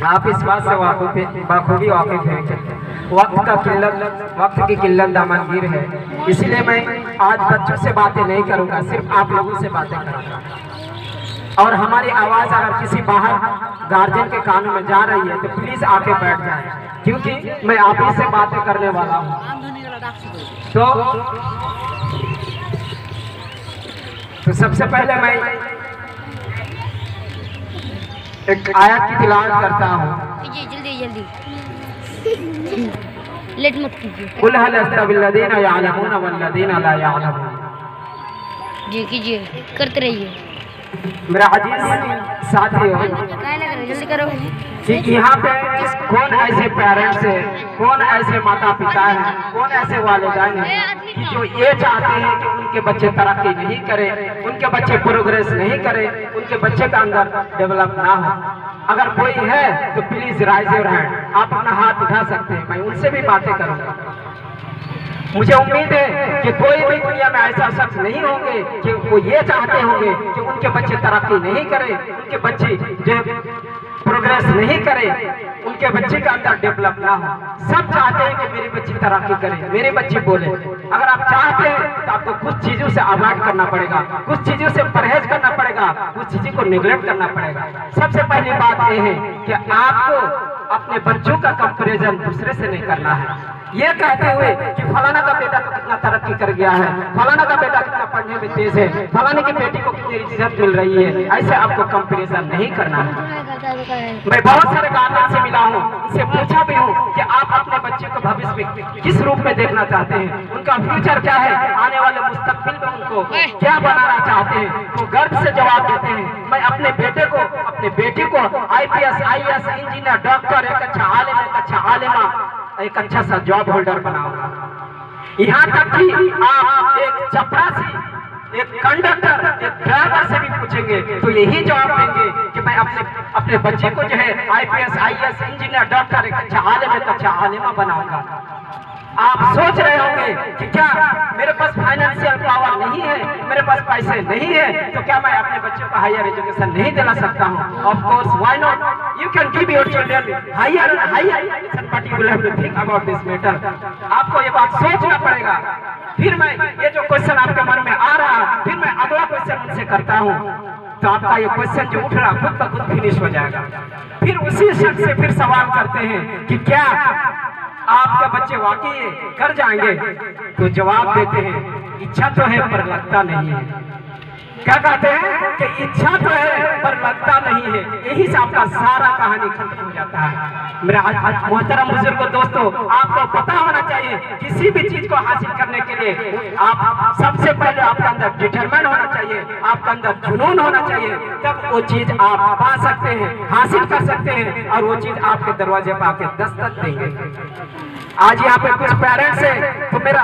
आप इस बात से बखूबी वाकिफ हैं कि वक्त की किल्लत दामनगीर है। इसलिए मैं आज बच्चों से बातें नहीं करूंगा, सिर्फ आप लोगों से बातें करूंगा। और हमारी आवाज़ अगर किसी बाहर गार्जियन के कान में जा रही है तो प्लीज़ आके बैठ जाए, क्योंकि मैं आप ही से बातें करने वाला हूँ। तो सबसे पहले मैं एक आयत की तिलावत करता हूँ। जल्दी जल्दी लेट मत कीजिए। कुल हल यस्तविल्लज़ीना यअलमून वल्लज़ीना ला यअलमून। जी कीजिए, करते रहिए मेरा अजीज साथियों, जल्दी करो कि यहाँ पे कौन ऐसे पेरेंट्स है, कौन ऐसे माता पिता हैं, कौन ऐसे वालिदैन हैं कि जो ये चाहते हैं कि उनके बच्चे तरक्की नहीं करें, उनके बच्चे प्रोग्रेस नहीं करें, उनके बच्चे का अंदर डेवलप ना हो। अगर कोई है तो प्लीज राइज योर हैंड, आप अपना हाथ उठा सकते हैं, मैं उनसे भी बातें करूँगा। मुझे उम्मीद है कि कोई भी दुनिया में ऐसा शख्स नहीं होंगे कि वो ये चाहते होंगे कि उनके बच्चे तरक्की नहीं करें, उनके बच्चे जो प्रोग्रेस नहीं करें, उनके बच्चे का अंदर डेवलप ना हो। सब चाहते हैं कि मेरी बच्ची तरक्की करे, मेरे बच्चे बोले। अगर आप चाहते हैं तो आपको कुछ चीजों से अवॉइड करना पड़ेगा, कुछ चीजों से परहेज करना पड़ेगा, कुछ चीजों को निगलेक्ट करना पड़ेगा। सबसे पहली बात यह है कि आपको अपने बच्चों का कंपैरिजन दूसरे से नहीं करना है। ये कहते हुए कि फलाना का बेटा तो कितना तरक्की कर गया है, फलाना का बेटा कितना पढ़ने में तेज है, फलाने की बेटी को कितनी इज्जत मिल रही है, ऐसे आपको कंपैरिजन नहीं करना है। मैं बहुत सारे गार्जियन से मिला हूँ, उनसे पूछा भी हूँ कि आप अपने बच्चे को भविष्य में किस रूप में देखना चाहते हैं, उनका फ्यूचर क्या है, आने वाले मुस्तकबिल में उनको क्या बनाना चाहते हैं। तो गर्व से जवाब देते हैं, मैं अपने बेटे को, अपने बेटी को IPS, IAS, इंजीनियर, डॉक्टर, एक अच्छा आलिम, एक अच्छा आलिमा, एक अच्छा सा जॉब होल्डर बनाऊंगा। यहाँ तक कि आप एक चपरासी, एक कंडक्टर, एक ड्राइवर से भी पूछेंगे तो यही जवाब देंगे कि मैं अपने बच्चे को जो है IPS, IAS, इंजीनियर, डॉक्टर, एक अच्छा आलिम, एक अच्छा आलिमा बनाऊंगा। आप सोच रहे होंगे कि क्या मेरे पास फाइनेंशियल पावर नहीं है, मेरे पास पैसे नहीं है, तो क्या मैं अपने बच्चों को हायर एजुकेशन नहीं दिला सकता हूँ? Of course, why not? You can give your children higher education, but you will have to think about this matter. आपको ये बात सोचना पड़ेगा। फिर मैं ये जो क्वेश्चन आपके मन में आ रहा, फिर मैं अगला क्वेश्चन उनसे करता हूँ, तो आपका ये क्वेश्चन जो उठ रहा खुद ब खुद फिनिश हो जाएगा। फिर उसी शख्स से फिर सवाल करते हैं कि क्या आपके बच्चे वाकई कर जाएंगे? तो जवाब देते हैं, इच्छा तो है पर लगता नहीं है। क्या कहते हैं कि इच्छा तो है पर लगता नहीं है। यही से आपका सारा कहानी खत्म हो जाता है। मेरा मोहतरम बुजुर्गों, दोस्तों, आपको पता होना चाहिए किसी भी चीज को हासिल करने के लिए आप सबसे पहले आपके अंदर डिटरमाइन होना चाहिए, आपके अंदर जुनून होना चाहिए, तब वो चीज आप पा सकते हैं, हासिल कर सकते हैं, और वो चीज आपके दरवाजे पर आके दस्तक देंगे। आज यहाँ पे कुछ पेरेंट्स है तो मेरा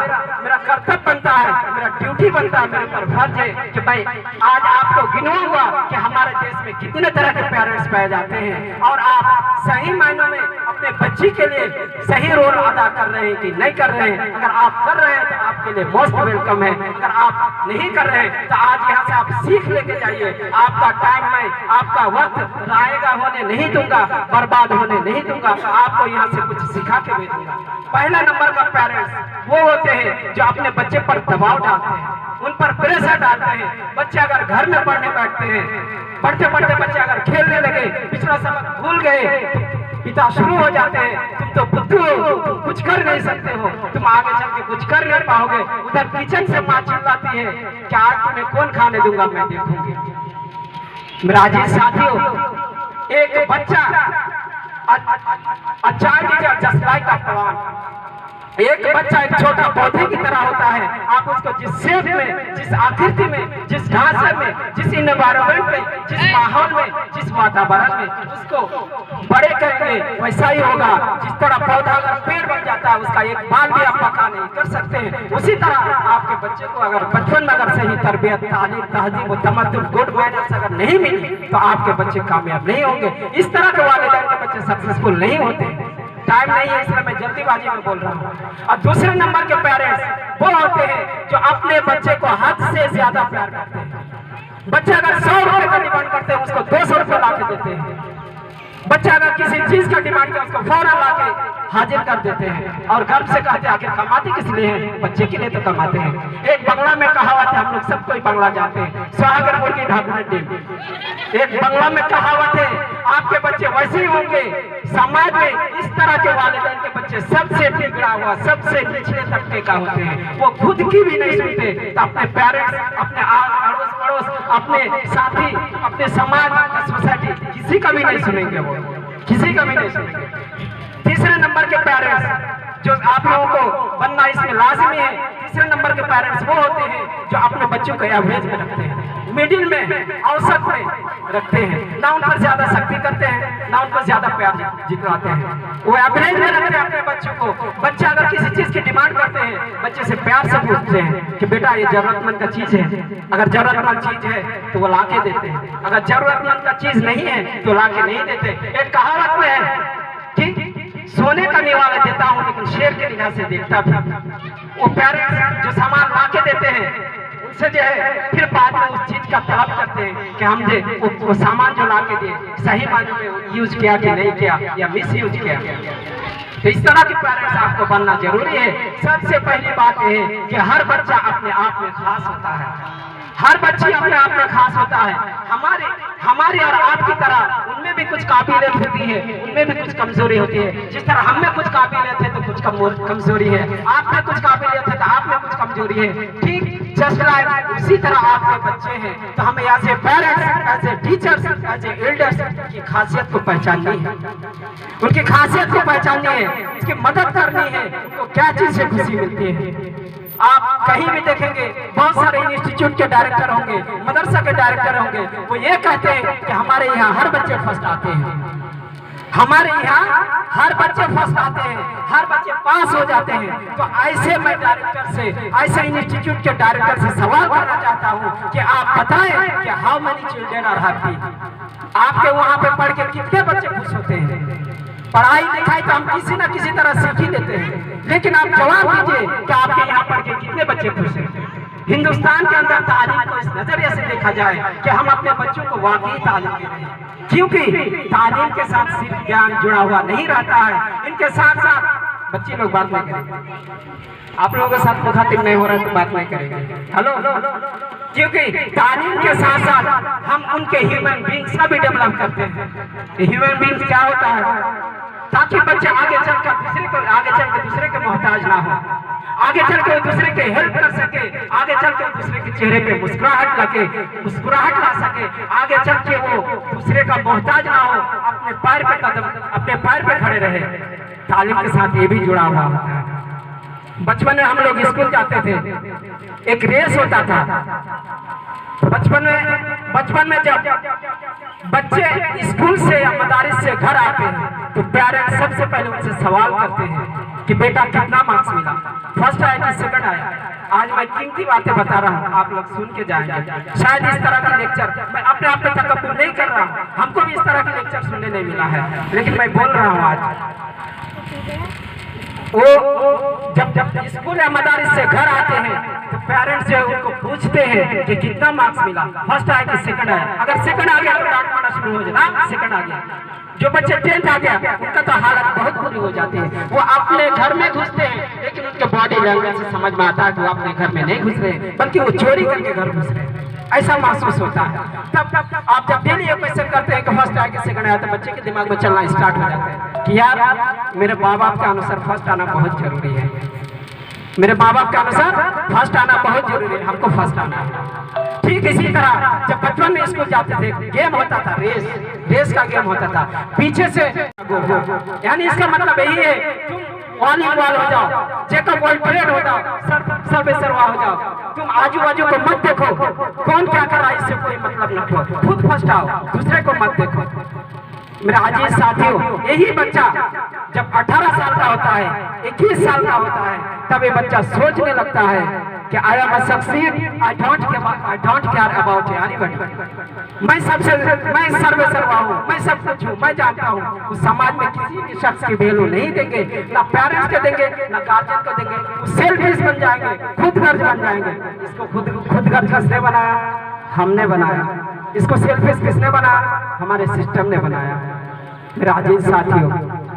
कर्तव्य बनता है, मेरा ड्यूटी बनता है, मेरे पर फर्ज है कि भाई आज आपको गिनवाऊंगा कि हमारे देश में कितने तरह के पेरेंट्स पाए जाते हैं, और आप सही मायनों में अपने बच्ची के लिए सही रोल अदा कर रहे हैं कि नहीं कर रहे हैं। अगर आप कर रहे हैं तो आपके लिए मोस्ट वेलकम है, अगर आप नहीं कर रहे हैं तो आज यहाँ से आप सीख लेके जाइए। आपका टाइम में आपका वक्त रायगा होने नहीं दूंगा, बर्बाद होने नहीं दूंगा, आपको यहाँ से कुछ सिखा के भेजूंगा। पहला नंबर का पेरेंट्स वो होते हैं जो अपने बच्चे पर दबाव डालते हैं, उन पर प्रेशर डालते हैं। बच्चे अगर घर में पढ़ने बैठते हैं, पढ़ते पढ़ते बच्चे अगर खेलने लगे, पिछला सबक भूल गए, पिता शुरू हो जाते हैं, तुम तो बुद्धू हो, तुम कुछ कर नहीं सकते हो, तुम आगे चल के कुछ कर नहीं पाओगे। उधर किचन से माँ चिल्लाती है कि आज तुम्हें कौन खाने दूंगा, मैं देखूंगी। मेरा अजीज साथियों, एक बच्चा a child is just like a plant। एक बच्चा एक छोटा पौधे की तरह होता है। आप उसको जिस शेप में, जिस आकृति में, जिस ढांचे में, जिस इन्वायरमेंट में, जिस माहौल में, जिस वातावरण में उसको बड़े करेंगे वैसा ही होगा। जिस तरह पौधा अगर पेड़ बन जाता है, उसका एक बाल भी आप पका नहीं कर सकते हैं, उसी तरह आपके बच्चे को अगर बचपन में अगर सही तरबियत, तालीम, तहजीब, तमद्दुन, गुड मैनर्स अगर नहीं मिली तो आपके बच्चे कामयाब नहीं होंगे। इस तरह के वालिदैन के बच्चे सक्सेसफुल नहीं होते। टाइम नहीं है इसलिए मैं जल्दीबाजी में बोल रहा हूँ। और दूसरे नंबर के पेरेंट्स वो होते हैं जो अपने बच्चे को हद से ज्यादा प्यार करते हैं। बच्चे अगर 100 रुपए का डिमांड करते हैं उसको 200 रुपए ला के देते हैं। बच्चा अगर किसी चीज का डिमांड किया उसको फौरन ला के हाजिर कर देते हैं और गर्व से कहते हैं आखिर कमाते किस लिए हैं? बच्चे के लिए तो कमाते हैं। एक बंगला में कहावत है, हम लोग सब कोई बंगला जाते हैं, सुहागन मुर्गी ढाकने टीम। एक बंगला में कहावत है, आपके बच्चे वैसे ही होंगे। समाज में इस तरह के वालिदैन के बच्चे सबसे बिगड़ा हुआ, सबसे निचले तबके का होते हैं। वो खुद की भी नहीं सुनते तो अपने पेरेंट्स, अपने अड़ोस पड़ोस, अपने साथी, अपने समाज, सोसाइटी, किसी का भी नहीं सुनेंगे। वो किसी का भी नहीं सुनेंगे। तीसरे नंबर के पेरेंट्स जो आप लोगों को बनना इसमें लाजमी है। तीसरे नंबर के पेरेंट्स वो होते हैं जो अपने बच्चों को एवरेज में रखते हैं, मिडिल में, औसत में रखते हैं। ना उन पर ज्यादा सख्ती करते हैं, ना उन पर ज्यादा प्यार जितवाते हैं। वो एवरेज में रखते हैं अपने बच्चों को। बच्चा अगर किसी चीज की डिमांड करते हैं, बच्चे से प्यार से पूछते हैं कि बेटा ये जरूरतमंद का चीज है, अगर जरूरतमंद चीज है तो वो ला के देते हैं, अगर जरूरतमंद का चीज नहीं है तो ला के नहीं देते। एक कहावत में है कि सोने का निवाला देता हूं लेकिन शेर के निगाह से देखता भी। वो पेरेंट्स जो सामान ला के देते हैं उनसे जो है फिर बाद में उस चीज का तलब करते हैं कि हम जो वो सामान जो ला के दिए सही मायने में यूज किया कि नहीं किया या मिस यूज किया। तो इस तरह के पेरेंट्स आपको बनना जरूरी है। सबसे पहली बात यह है कि हर बच्चा अपने आप में खास होता है, हर बच्ची अपने आप में खास होता है। हमारी और आपकी तरह उनमें भी कुछ काबिलियत होती है, उनमें भी कुछ कमजोरी होती है। जिस तरह हम में कुछ काबिलियत है तो कुछ कमजोरी है, आप में कुछ काबिलियत है तो आप में कुछ कमजोरी है। ठीक जस्ट लाइक उसी तरह आपके बच्चे हैं तो हमें as a parents, as a teachers, as a elders की खासियत को पहचाननी है, उनकी खासियत को पहचाननी है, उसकी मदद करनी है, उनको क्या चीज से खुशी मिलती है। आप कहीं भी देखेंगे बहुत सारे इंस्टीट्यूट के डायरेक्टर होंगे, मदरसा के डायरेक्टर होंगे, वो ये कहते हैं कि हमारे यहाँ हर बच्चे फर्स्ट आते हैं, हमारे यहाँ हर बच्चे फर्स्ट आते हैं, हर बच्चे पास हो जाते हैं। तो ऐसे मैं डायरेक्टर से, ऐसे इंस्टीट्यूट के डायरेक्टर से सवाल करना चाहता हूँ कि आप बताएं कि how many children are happy. आपके वहाँ पे पढ़ के कितने बच्चे खुश होते हैं? पढ़ाई लिखाई तो हम किसी न किसी तरह सीख ही लेते हैं, लेकिन आप जवाब दीजिए कि आपके यहाँ पढ़ के कितने बच्चे खुश हैं? हिंदुस्तान के अंदर तालीम को इस नजरिए से देखा जाए कि हम अपने बच्चों को वाकई तालीम दे रहे हैं, क्योंकि तालीम के साथ सिर्फ ज्ञान जुड़ा हुआ नहीं रहता है। इनके साथ साथ बच्चे लोग बात नहीं करेंगे, आप लोगों के साथ मुखातिब नहीं हो रहा तो बात नहीं करेंगे। हेलो, क्योंकि तालीम के साथ साथ हम उनके ह्यूमन बींग्स का भी डेवलप करते हैं। ह्यूमन बींग्स क्या होता है? ताकि बच्चे आगे चलकर दूसरे के मोहताज ना हो, आगे चल के दूसरे के हेल्प कर सके, आगे चल के दूसरे के चेहरे पे मुस्कुराहट ला सके, आगे चल के वो दूसरे का मोहताज ना हो, अपने पैर पे खड़े रहे। तालीम के साथ ये भी जुड़ा हुआ होता है। बचपन में हम लोग स्कूल जाते थे, एक रेस होता था। बचपन में जब बच्चे स्कूल से या मदारिस से घर आते हैं तो पेरेंट्स सबसे पहले उनसे सवाल करते हैं कि बेटा कितना मार्क्स मिला, फर्स्ट आया कि सेकंड आया। आज मैं कीमती बातें बता रहा हूँ, आप लोग सुन के जाएंगे। शायद इस तरह की लेक्चर मैं अपने आप पे तकब्बुर नहीं कर रहा, हमको भी इस तरह की लेक्चर सुनने नहीं मिला है, लेकिन मैं बोल रहा हूँ आज। वो जब स्कूल या मदारिस से घर आते हैं तो पेरेंट्स जो है उनको पूछते हैं कि कितना मार्क्स मिला, फर्स्ट आया कि सेकंड आया। अगर सेकंड आ गया तो डांट मारना शुरू हो जाता, सेकंड आ गया। जो बच्चे 10th आ गया उनका तो हालत बहुत बुरी हो जाती है। वो अपने घर में घुसते हैं लेकिन उनके बॉडी लैंग्वेज से समझ में आता है कि वो अपने घर में नहीं घुस रहे, बल्कि वो चोरी करके घर घुस रहे हैं, ऐसा महसूस होता है। तब आप जब डेली ये क्वेश्चन करते हैं कि फर्स्ट आया कि सेकंड आया तो बच्चे के दिमाग में चलना स्टार्ट हो जाता है कि यार मेरे माँ बाप के अनुसार फर्स्ट आना बहुत जरूरी है, मेरे माँ बाप के अनुसार फर्स्ट आना बहुत जरूरी है, हमको फर्स्ट आना है। ठीक इसी तरह जब बचपन में स्कूल जाते थे, गेम होता था, रेस का गेम होता था, पीछे से यानी इसका मतलब यही है तुम वॉलीबॉल हो जाओ, चेकअप वर्ल्ड परेड हो जाओ, सर्वेसर्वा हो जाओ, तुम आजू बाजू को मत देखो कौन क्या कर रहा है, इससे कोई मतलब न रखो, खुद फर्स्ट आओ, दूसरे को मत देखो। मेरे अजीज साथियों, यही बच्चा जब 18 साल का होता है, 21 साल का होता है, तब ये बच्चा सोचने लगता है कि I am a succeed, I don't care about anybody. मैं सर्वेसर्वा हूँ, मैं सब कुछ हूँ, मैं जानता हूँ। उस समाज में किसी भी शख्स की वैल्यू नहीं देंगे, ना पेरेंट्स को देंगे, ना गार्जियन को देंगे। वो सेल्फिश बन जाएंगे, खुदगर्ज बन जाएंगे। इसको खुदगर्ज किसने बनाया? हमने बनाया। इसको सेल्फिश किसने बनाया? हमारे सिस्टम ने बनाया। मेरे अजीज साथियों,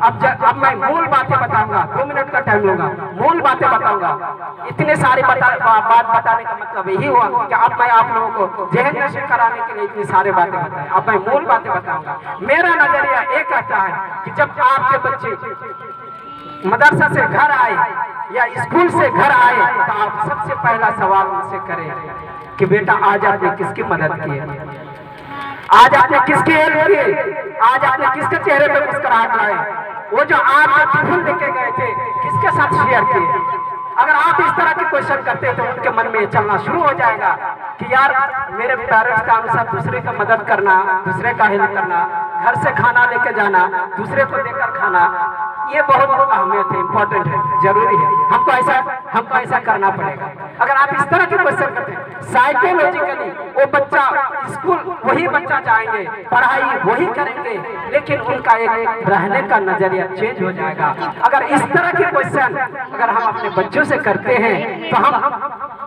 अब मैं मूल बातें बताऊंगा, 2 मिनट का टाइम लूंगा, मूल बातें बताऊंगा। इतने सारी बात बताने का मतलब यही हुआ कि अब मैं आप लोगों को जहन नशीं कराने के लिए इतनी सारी बातें बताएं। अब मैं मूल बातें बताऊंगा। मेरा नजरिया एक कहता है कि जब आपके बच्चे मदरसा से घर आए या स्कूल से घर आए तो आप सबसे पहला सवाल उनसे करें कि बेटा आज आपने किसकी मदद की है, आज आपने किसकी हेल्प की, आज आपने किसके चेहरे पे मुस्कुराहट लाए, वो जो आप टिफिन लेके गए थे किसके साथ शेयर किए। अगर आप इस तरह के क्वेश्चन करते तो उनके मन में चलना शुरू हो जाएगा कि यार मेरे पेरेंट्स का अनुसार दूसरे का मदद करना, दूसरे का हेल्प करना, घर से खाना लेके जाना, दूसरे को देकर खाना, ये बहुत अहमियत है, इम्पोर्टेंट है, जरूरी है। हमको ऐसा करना पड़ेगा। अगर आप इस तरह के क्वेश्चन करते हैं, साइकोलॉजिकली वो बच्चा स्कूल वही बच्चा जाएंगे, पढ़ाई वही करेंगे, लेकिन उनका एक रहने का नजरिया चेंज हो जाएगा। अगर इस तरह के क्वेश्चन अगर हम अपने बच्चों से करते हैं तो हम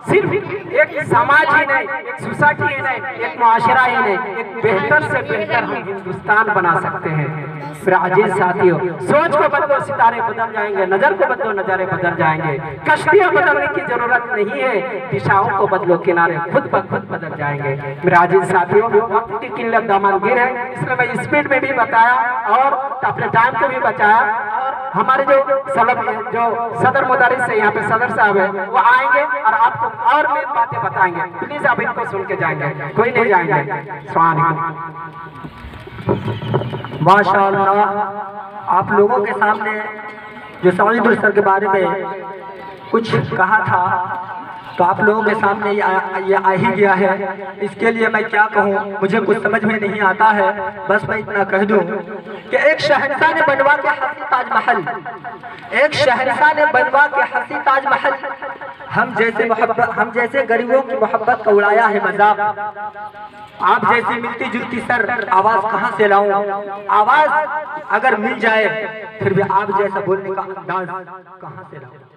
सिर्फ एक समाज ही नहीं, एक सोसाइटी ही नहीं, एक मुआशरा ही नहीं, एक बेहतर से बेहतर हम हिंदुस्तान बना सकते हैं। फिर अजीज साथियों, सोच को बदलो, सितारे बदल जाएंगे, नजर को बदलो, नजारे बदल जाएंगे। कश्तियां बदलने की जरूरत नहीं है, दिशाओं को बदलो, किनारे खुद ब खुद बदल जाएंगे। मेरे अजीज साथियों, वक्त की किल्लत दामनगीर है, इसलिए मैं स्पीड में भी बताया और अपने टाइम को भी बचाया। और हमारे जो सदर मुदर्रिस है, यहाँ पे सदर साहब है, वो आएंगे और आपको और मेन बातें बताएंगे। प्लीज आप इनको सुन के जाएंगे, कोई नहीं जाएंगे। अस्सलाम वालेकुम। माशाअल्लाह, आप लोगों के सामने जो सईद सर के बारे में कुछ कहा था तो आप लोगों के सामने ये आ ही गया है। इसके लिए मैं क्या कहूँ, मुझे कुछ समझ में नहीं आता है। बस मैं इतना कह दूँ कि एक शहंशाह ने बनवा के हंसी ताजमहल, एक शहंशाह ने बनवा के हंसी ताजमहल, हम जैसे गरीबों की मोहब्बत का उड़ाया है मजाक। आप जैसी मिलती जुलती सर आवाज कहाँ से लाऊं, आवाज अगर मिल जाए फिर भी आप जैसा बोलने का अंदाज कहाँ से लाऊं।